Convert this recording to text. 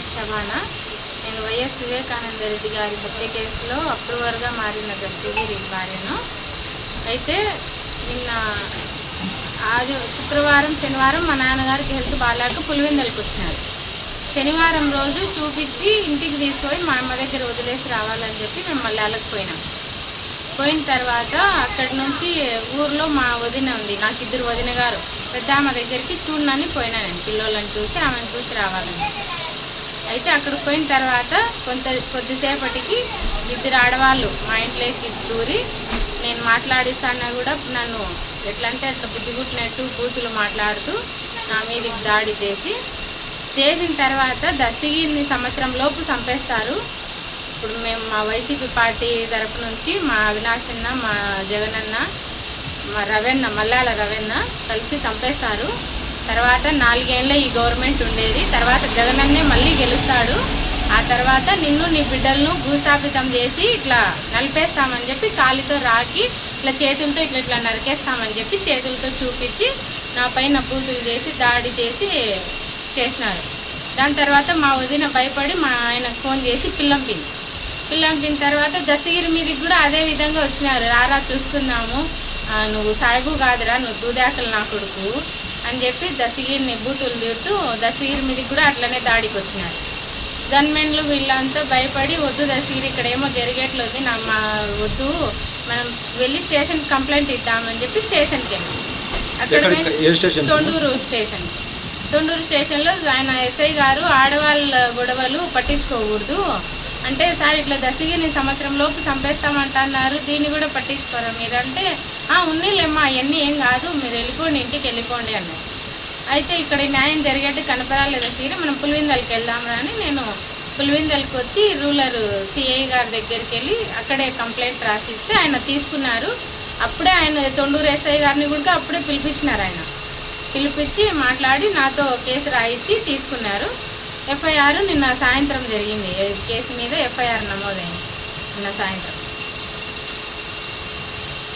నాయక్ షబానా. నేను వైఎస్ వివేకానంద రెడ్డి గారి హత్య కేసులో అప్రూవర్గా మారిన దస్తగిరి భార్యను. అయితే నిన్న శుక్రవారం శనివారం మా నాన్నగారికి హెల్త్ బాగాలేక పులివెందులకు వచ్చినారు. శనివారం రోజు చూపించి ఇంటికి తీసుకుపోయి మా అమ్మ దగ్గర వదిలేసి రావాలని చెప్పి మేము మళ్ళీ పోయినాం. పోయిన తర్వాత అక్కడి నుంచి ఊర్లో మా వదిన ఉంది, నాకు 2 వదిన గారు, పెద్ద ఆమె దగ్గరికి చూడనని పోయినా నేను, పిల్లలను చూసి ఆమెను చూసి రావాలని. అయితే అక్కడికి పోయిన తర్వాత కొద్దిసేపటికి 2 ఆడవాళ్ళు మా ఇంట్లోకి దూరి నేను మాట్లాడిస్తానా కూడా నన్ను ఎట్లంటే అట్లా బుద్ధిగుట్టినట్టు బూతులు మాట్లాడుతూ నా మీదకి దాడి చేసిన తర్వాత దస్తగిరిని సంవత్సరం లోపు చంపేస్తారు. ఇప్పుడు మేము మా వైసీపీ పార్టీ తరపు నుంచి మా అవినాష్ అన్న, మా జగనన్న, మా రవెన్న, మల్లాల రవెన్న కలిసి చంపేస్తారు. తర్వాత 4 ఏళ్ళ ఈ గవర్నమెంట్ ఉండేది. తర్వాత జగనన్నే మళ్ళీ గెలుస్తాడు. ఆ తర్వాత నిన్ను నీ బిడ్డలను భూస్థాపితం చేసి ఇట్లా నలిపేస్తామని చెప్పి కాలితో రాకి ఇట్లా చేతులతో ఇట్లా నరికేస్తామని చెప్పి చేతులతో చూపించి నా పైన బూతులు చేసి దాడి చేసినారు. దాని తర్వాత మా వదిన భయపడి మా ఆయనకు ఫోన్ చేసి పిల్లంపిన తర్వాత దస్తగిరి మీదకి కూడా అదే విధంగా వచ్చినారు. రారా చూసుకుందాము, నువ్వు సాయిబు కాదురా, నువ్వు దూదాకలు నా కొడుకు అని చెప్పి దస్తగిరిని బూతులు తిడుతూ దస్తగిరి మీదకి కూడా అట్లనే దాడికి వచ్చినారు. గన్మెన్లు వీళ్ళంతా భయపడి వద్దు దస్తగిరి ఇక్కడ ఏమో జరిగేట్లేదు మా వద్దు, మనం వెళ్ళి స్టేషన్కి కంప్లైంట్ ఇద్దామని చెప్పి స్టేషన్కి వెళ్ళాం. అక్కడ తొండూరు స్టేషన్లో ఆయన ఎస్ఐ గారు ఆడవాళ్ళ గొడవలు పట్టించుకోకూడదు అంటే, సార్ ఇట్లా దస్తగిరిని సంవత్సరం లోపు చంపేస్తామంటున్నారు, దీన్ని కూడా పట్టించుకోరా మీరు అంటే, ఉన్నీలేమ్మా అవన్నీ ఏం కాదు, మీరు వెళ్ళిపోండి, ఇంటికి వెళ్ళిపోండి అన్నారు. అయితే ఇక్కడ న్యాయం జరిగేట్టు కనపరాలేదు దస్తగిరి, మనం పులివెందులకు వెళ్దామని అని నేను పులివెందులకు వచ్చి రూరల్ సిఐ గారి దగ్గరికి వెళ్ళి అక్కడే కంప్లైంట్ రాసిస్తే ఆయన తీసుకున్నారు. అప్పుడే ఆయన తొండూరు ఎస్ఐ గారిని కూడా అప్పుడే పిలిపించి మాట్లాడి నాతో కేసు రాయించి తీసుకున్నారు. ఎఫ్ఐఆర్ నిన్న సాయంత్రం జరిగింది. కేసు మీద ఎఫ్ఐఆర్ నమోదైంది నిన్న సాయంత్రం.